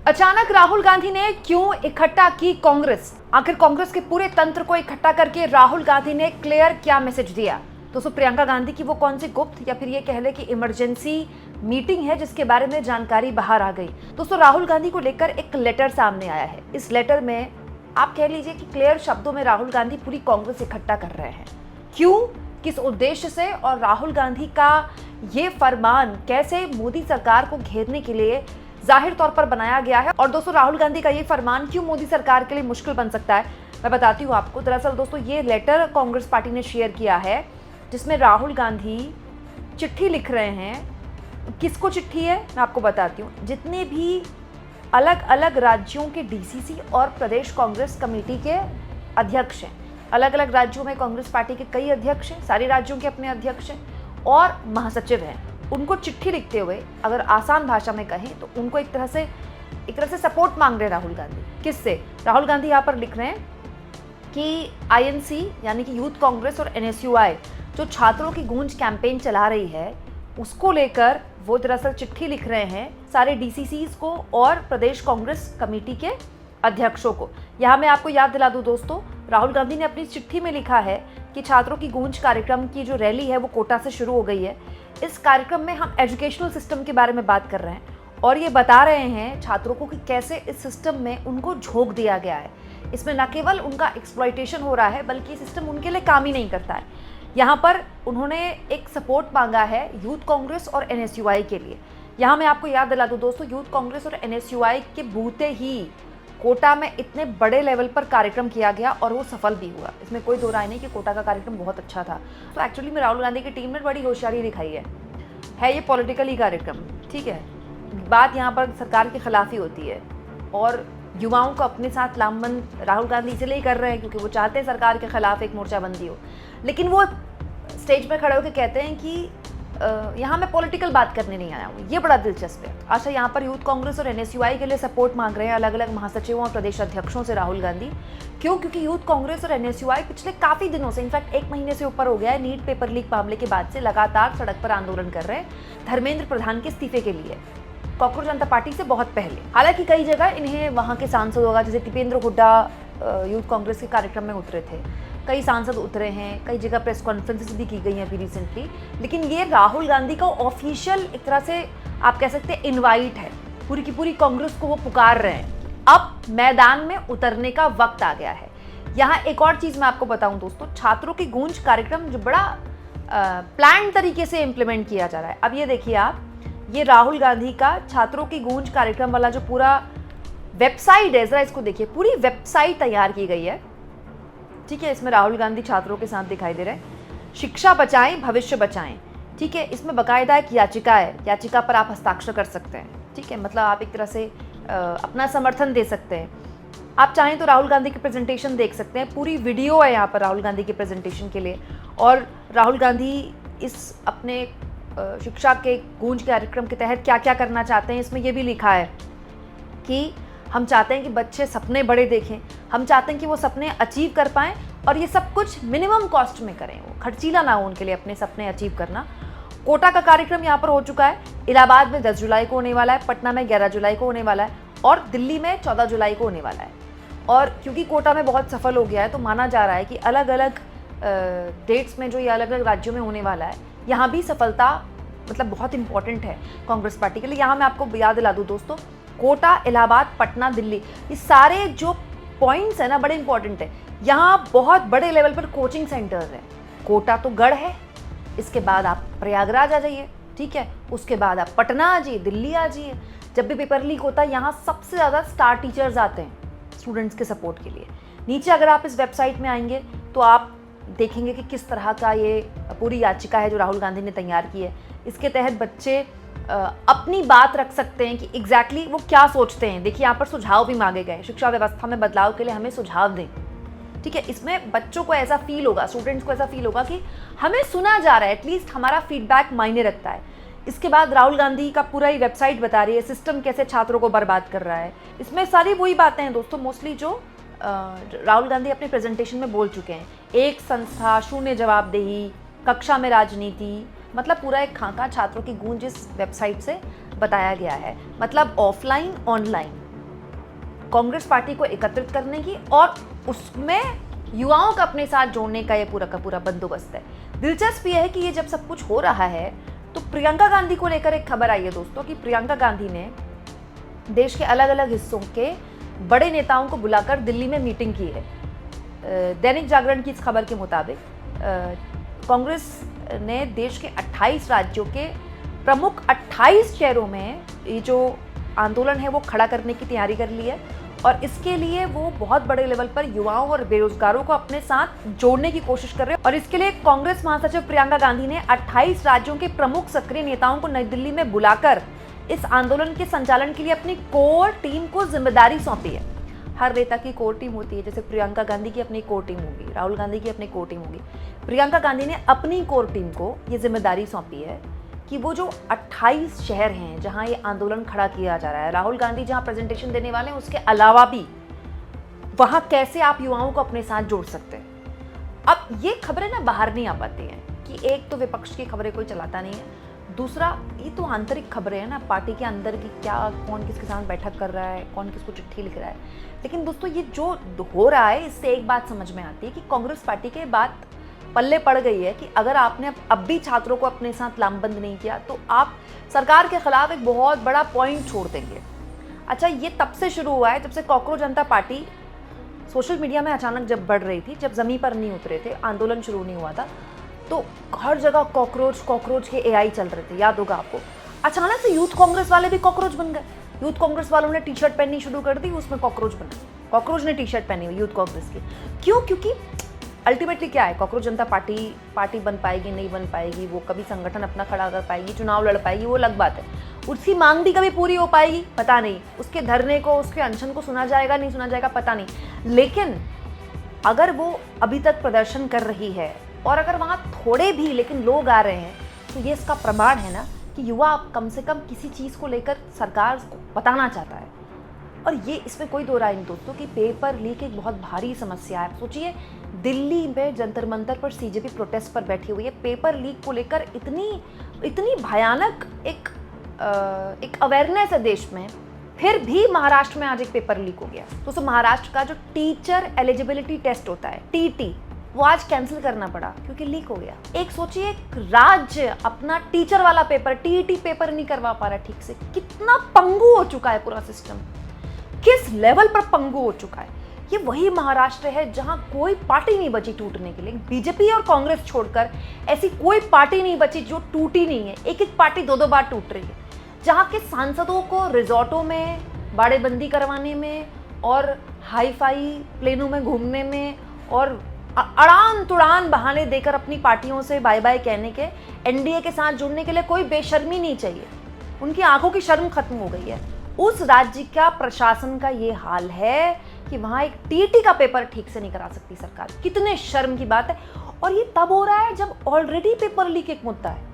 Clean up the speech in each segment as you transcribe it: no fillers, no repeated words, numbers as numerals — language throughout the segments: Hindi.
अचानक राहुल गांधी ने क्यों इकट्ठा की कांग्रेस? आखिर कांग्रेस के पूरे तंत्र को इकट्ठा करके राहुल गांधी ने क्लियर क्या मैसेज दिया? दोस्तों, प्रियंका गांधी की वो कौन सी गुप्त या फिर ये कह ले कि इमरजेंसी मीटिंग है जिसके बारे में जानकारी बाहर आ गई? दोस्तों, राहुल गांधी को लेकर एक लेटर सामने आया है। इस लेटर में आप कह लीजिए कि क्लियर शब्दों में राहुल गांधी पूरी कांग्रेस इकट्ठा कर रहे हैं। क्यों, किस उद्देश्य से, और राहुल गांधी का ये फरमान कैसे मोदी सरकार को घेरने के लिए जाहिर तौर पर बनाया गया है। और दोस्तों, राहुल गांधी का ये फरमान क्यों मोदी सरकार के लिए मुश्किल बन सकता है, मैं बताती हूँ आपको। दरअसल दोस्तों, ये लेटर कांग्रेस पार्टी ने शेयर किया है जिसमें राहुल गांधी चिट्ठी लिख रहे हैं। किसको चिट्ठी है मैं आपको बताती हूँ। जितने भी अलग अलग राज्यों के डीसीसी और प्रदेश कांग्रेस कमेटी के अध्यक्ष हैं, अलग अलग राज्यों में कांग्रेस पार्टी के कई अध्यक्ष हैं, सारे राज्यों के अपने अध्यक्ष हैं और महासचिव हैं, उनको चिट्ठी लिखते हुए अगर आसान भाषा में कहें तो उनको एक तरह से सपोर्ट मांग रहे हैं राहुल गांधी। किससे? राहुल गांधी यहाँ पर लिख रहे हैं कि आईएनसी यानी कि यूथ कांग्रेस और एनएसयूआई जो छात्रों की गूंज कैंपेन चला रही है उसको लेकर वो दरअसल चिट्ठी लिख रहे हैं सारे डीसीसीज को और प्रदेश कांग्रेस कमेटी के अध्यक्षों को। यहाँ मैं आपको याद दिला दूँ दोस्तों, राहुल गांधी ने अपनी चिट्ठी में लिखा है कि छात्रों की गूंज कार्यक्रम की जो रैली है वो कोटा से शुरू हो गई है। इस कार्यक्रम में हम एजुकेशनल सिस्टम के बारे में बात कर रहे हैं और ये बता रहे हैं छात्रों को कि कैसे इस सिस्टम में उनको झोंक दिया गया है। इसमें न केवल उनका एक्सप्लॉयटेशन हो रहा है बल्कि सिस्टम उनके लिए काम ही नहीं करता है। यहाँ पर उन्होंने एक सपोर्ट मांगा है यूथ कांग्रेस और एनएसयूआई के लिए। यहाँ मैं आपको याद दिला दूँ दोस्तों, यूथ कांग्रेस और एनएसयूआई के बूते ही कोटा में इतने बड़े लेवल पर कार्यक्रम किया गया और वो सफल भी हुआ। इसमें कोई दो राय नहीं कि कोटा का कार्यक्रम बहुत अच्छा था। तो एक्चुअली में राहुल गांधी की टीम ने बड़ी होशियारी दिखाई है ये पॉलिटिकली कार्यक्रम, ठीक है। बात यहाँ पर सरकार के खिलाफ ही होती है और युवाओं को अपने साथ लामबंद राहुल गांधी इसलिए कर रहे हैं क्योंकि वो चाहते हैं सरकार के खिलाफ एक मोर्चाबंदी हो। लेकिन वो स्टेज पर खड़े होकर कहते हैं कि यहाँ मैं पॉलिटिकल बात करने नहीं आया हूँ। ये बड़ा दिलचस्प है। अच्छा, यहाँ पर यूथ कांग्रेस और एनएसयूआई के लिए सपोर्ट मांग रहे हैं अलग अलग महासचिवों और प्रदेश अध्यक्षों से राहुल गांधी। क्यों? क्योंकि यूथ कांग्रेस और एनएसयूआई पिछले काफ़ी दिनों से, इनफैक्ट 1 महीने से ऊपर हो गया है, नीट पेपर लीक मामले के बाद से लगातार सड़क पर आंदोलन कर रहे हैं धर्मेंद्र प्रधान के इस्तीफे के लिए, कॉकरोच जनता पार्टी से बहुत पहले। हालांकि कई जगह इन्हें वहाँ के सांसद होगा, जैसे दीपेंद्र हुड्डा यूथ कांग्रेस के कार्यक्रम में उतरे थे, कई सांसद उतरे हैं, कई जगह प्रेस कॉन्फ्रेंसेस भी की गई हैं अभी रिसेंटली। लेकिन ये राहुल गांधी का ऑफिशियल एक तरह से आप कह सकते हैं इनवाइट है। पूरी की पूरी कांग्रेस को वो पुकार रहे हैं। अब मैदान में उतरने का वक्त आ गया है। यहाँ एक और चीज़ मैं आपको बताऊं दोस्तों, छात्रों की गूंज कार्यक्रम जो बड़ा प्लान तरीके से इम्प्लीमेंट किया जा रहा है। अब ये देखिए आप, ये राहुल गांधी का छात्रों की गूंज कार्यक्रम वाला जो पूरा वेबसाइट है, जरा इसको देखिए, पूरी वेबसाइट तैयार की गई है, ठीक है। इसमें राहुल गांधी छात्रों के साथ दिखाई दे रहे हैं। शिक्षा बचाएं भविष्य बचाएं, ठीक है। इसमें बाकायदा एक याचिका है, याचिका पर आप हस्ताक्षर कर सकते हैं, ठीक है। मतलब आप एक तरह से अपना समर्थन दे सकते हैं। आप चाहें तो राहुल गांधी की प्रेजेंटेशन देख सकते हैं, पूरी वीडियो है यहाँ पर राहुल गांधी की प्रेजेंटेशन के लिए। और राहुल गांधी इस अपने शिक्षा के गूंज कार्यक्रम के तहत क्या क्या करना चाहते हैं, इसमें यह भी लिखा है कि हम चाहते हैं कि बच्चे सपने बड़े देखें, हम चाहते हैं कि वो सपने अचीव कर पाएँ और ये सब कुछ मिनिमम कॉस्ट में करें, वो खर्चीला ना हो उनके लिए अपने सपने अचीव करना। कोटा का कार्यक्रम यहाँ पर हो चुका है, इलाहाबाद में 10 जुलाई को होने वाला है, पटना में 11 जुलाई को होने वाला है और दिल्ली में 14 जुलाई को होने वाला है। और क्योंकि कोटा में बहुत सफल हो गया है तो माना जा रहा है कि अलग अलग डेट्स में जो ये अलग अलग राज्यों में होने वाला है, यहाँ भी सफलता मतलब बहुत इंपॉर्टेंट है कांग्रेस पार्टी के लिए। यहाँ मैं आपको याद दिला दूँ दोस्तों, कोटा, इलाहाबाद, पटना, दिल्ली, ये सारे जो पॉइंट्स है ना बड़े इंपॉर्टेंट है। यहाँ बहुत बड़े लेवल पर कोचिंग सेंटर्स हैं। कोटा तो गढ़ है, इसके बाद आप प्रयागराज आ जाइए, ठीक है, उसके बाद आप पटना आ जाइए, दिल्ली आ जाइए। जब भी पेपर लीक होता है यहाँ सबसे ज़्यादा स्टार टीचर्स आते हैं स्टूडेंट्स के सपोर्ट के लिए। नीचे अगर आप इस वेबसाइट में आएंगे तो आप देखेंगे कि किस तरह का ये पूरी याचिका है जो राहुल गांधी ने तैयार की है। इसके तहत बच्चे अपनी बात रख सकते हैं कि एग्जैक्टली वो क्या सोचते हैं। देखिए यहाँ पर सुझाव भी मांगे गए, शिक्षा व्यवस्था में बदलाव के लिए हमें सुझाव दें, ठीक है। इसमें बच्चों को ऐसा फील होगा, स्टूडेंट्स को ऐसा फील होगा कि हमें सुना जा रहा है, एटलीस्ट हमारा फीडबैक मायने रखता है। इसके बाद राहुल गांधी का पूरा ही वेबसाइट बता रही है सिस्टम कैसे छात्रों को बर्बाद कर रहा है। इसमें सारी वही बातें हैं दोस्तों मोस्टली जो राहुल गांधी अपने प्रेजेंटेशन में बोल चुके हैं। एक संस्था, शून्य जवाबदेही, कक्षा में राजनीति, मतलब पूरा एक खाका छात्रों की गूंज इस वेबसाइट से बताया गया है। मतलब ऑफलाइन ऑनलाइन कांग्रेस पार्टी को एकत्रित करने की और उसमें युवाओं को अपने साथ जोड़ने का ये पूरा का पूरा बंदोबस्त है। दिलचस्प ये है कि ये जब सब कुछ हो रहा है तो प्रियंका गांधी को लेकर एक खबर आई है दोस्तों कि प्रियंका गांधी ने देश के अलग अलग हिस्सों के बड़े नेताओं को बुलाकर दिल्ली में मीटिंग की है। दैनिक जागरण की इस खबर के मुताबिक कांग्रेस ने देश के 28 राज्यों के प्रमुख 28 शहरों में ये जो आंदोलन है वो खड़ा करने की तैयारी कर ली है और इसके लिए वो बहुत बड़े लेवल पर युवाओं और बेरोजगारों को अपने साथ जोड़ने की कोशिश कर रहे हैं। और इसके लिए कांग्रेस महासचिव प्रियंका गांधी ने 28 राज्यों के प्रमुख सक्रिय नेताओं को नई दिल्ली में बुलाकर इस आंदोलन के संचालन के लिए अपनी कोर टीम को जिम्मेदारी सौंपी है। हर नेता की कोर टीम होती है, जैसे प्रियंका गांधी की अपनी कोर टीम होगी, राहुल गांधी की अपनी कोर टीम होगी। प्रियंका गांधी ने अपनी कोर टीम को ये जिम्मेदारी सौंपी है कि वो जो 28 शहर हैं जहां ये आंदोलन खड़ा किया जा रहा है, राहुल गांधी जहां प्रेजेंटेशन देने वाले हैं उसके अलावा भी वहां कैसे आप युवाओं को अपने साथ जोड़ सकते हैं। अब ये खबरें ना बाहर नहीं आ पाती हैं कि एक तो विपक्ष की खबरें कोई चलाता नहीं है, दूसरा ये तो आंतरिक खबरें हैं ना, पार्टी के अंदर की क्या कौन किसके साथ बैठक कर रहा है, कौन किसको चिट्ठी लिख रहा है। लेकिन दोस्तों ये जो हो रहा है इससे एक बात समझ में आती है कि कांग्रेस पार्टी के बात पल्ले पड़ गई है कि अगर आपने अब भी छात्रों को अपने साथ लामबंद नहीं किया तो आप सरकार के खिलाफ एक बहुत बड़ा पॉइंट छोड़ देंगे। अच्छा, ये तब से शुरू हुआ है जब से कॉकरोच जनता पार्टी सोशल मीडिया में अचानक जब बढ़ रही थी, जब जमीन पर नहीं उतरे थे, आंदोलन शुरू नहीं हुआ था, तो हर जगह कॉकरोच के एआई चल रहे थे। याद होगा आपको, अचानक से यूथ कांग्रेस वाले भी कॉकरोच बन गए। यूथ कांग्रेस वालों ने टी शर्ट पहननी शुरू कर दी, उसमें कॉकरोच बना, कॉकरोच ने टी शर्ट पहनी हुई यूथ कांग्रेस की। क्यों? क्योंकि अल्टीमेटली क्या है, कॉकरोच जनता पार्टी बन पाएगी नहीं बन पाएगी, वो कभी संगठन अपना खड़ा कर पाएगी, चुनाव लड़ पाएगी, वो अलग बात है। उसकी मांग भी कभी पूरी हो पाएगी पता नहीं, उसके धरने को, उसके अनशन को सुना जाएगा नहीं सुना जाएगा पता नहीं। लेकिन अगर वो अभी तक प्रदर्शन कर रही है और अगर वहाँ थोड़े भी लेकिन लोग आ रहे हैं तो ये इसका प्रमाण है ना कि युवा कम से कम किसी चीज़ को लेकर सरकार को बताना चाहता है। और ये इसमें कोई दो राय नहीं दोस्तों कि पेपर लीक एक बहुत भारी समस्या है। सोचिए, दिल्ली में जंतर मंतर पर सीजेपी प्रोटेस्ट पर बैठी हुई है, पेपर लीक को लेकर इतनी भयानक एक अवेयरनेस है देश में, फिर भी महाराष्ट्र में आज एक पेपर लीक हो गया। दोस्तों, महाराष्ट्र का जो टीचर एलिजिबिलिटी टेस्ट होता है टीटी, वो आज कैंसिल करना पड़ा क्योंकि लीक हो गया। एक सोचिए, एक राज्य अपना टीचर वाला पेपर, टीईटी पेपर नहीं करवा पा रहा ठीक से। कितना पंगु हो चुका है पूरा सिस्टम, किस लेवल पर पंगु हो चुका है। ये वही महाराष्ट्र है जहां कोई पार्टी नहीं बची टूटने के लिए। बीजेपी और कांग्रेस छोड़कर ऐसी कोई पार्टी नहीं बची जो टूटी नहीं है। एक एक पार्टी दो दो बार टूट रही है, जहां के सांसदों को रिजॉर्टों में बाड़ेबंदी करवाने में और हाईफाई प्लेनों में घूमने में और अड़ान तुड़ान बहाने देकर अपनी पार्टियों से बाय बाय कहने के, एनडीए के साथ जुड़ने के लिए कोई बेशर्मी नहीं चाहिए। उनकी आंखों की शर्म खत्म हो गई है। उस राज्य का प्रशासन का ये हाल है कि वहां एक टीटी का पेपर ठीक से नहीं करा सकती सरकार। कितने शर्म की बात है। और ये तब हो रहा है जब ऑलरेडी पेपर लीक एक मुद्दा है।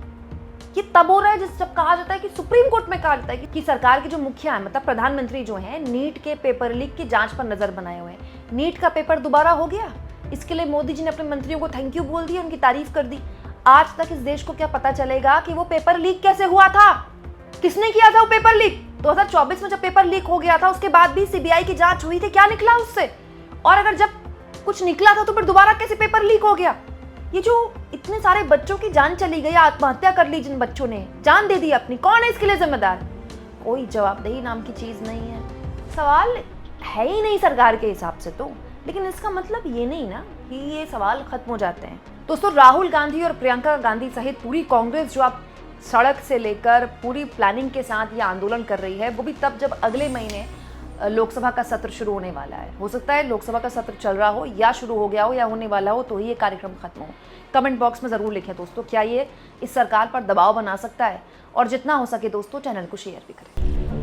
ये तब हो रहा है जब कहा जाता है कि सुप्रीम कोर्ट में कहा जाता है कि सरकार के जो मुखिया है, मतलब प्रधानमंत्री जो हैं, नीट के पेपर लीक की जांच पर नजर बनाए हुए हैं। नीट का पेपर दोबारा हो गया, इसके लिए मोदी जी ने अपने मंत्रियों को थैंक यू बोल दिया, उनकी तारीफ कर दी। आज तक इस देश को क्या पता चलेगा कि वो पेपर लीक कैसे हुआ था, किसने किया था वो पेपर लीक। 2024 में जब पेपर लीक हो गया था उसके बाद भी सीबीआई की जांच हुई थी, क्या निकला उससे? और अगर जब कुछ निकला था तो फिर दोबारा कैसे पेपर लीक हो गया? ये जो इतने सारे बच्चों की जान चली गई, आत्महत्या कर ली जिन बच्चों ने, जान दे दी अपनी, कौन है इसके लिए जिम्मेदार? कोई जवाबदेही नाम की चीज नहीं है। सवाल है ही नहीं सरकार के हिसाब से तो। लेकिन इसका मतलब ये नहीं ना कि ये सवाल खत्म हो जाते हैं। दोस्तों, राहुल गांधी और प्रियंका गांधी सहित पूरी कांग्रेस जो आप सड़क से लेकर पूरी प्लानिंग के साथ ये आंदोलन कर रही है, वो भी तब जब अगले महीने लोकसभा का सत्र शुरू होने वाला है। हो सकता है लोकसभा का सत्र चल रहा हो या शुरू हो गया हो या होने वाला हो तो ही ये कार्यक्रम खत्म हो। कमेंट बॉक्स में ज़रूर लिखें दोस्तों, क्या ये इस सरकार पर दबाव बना सकता है? और जितना हो सके दोस्तों चैनल को शेयर भी करें।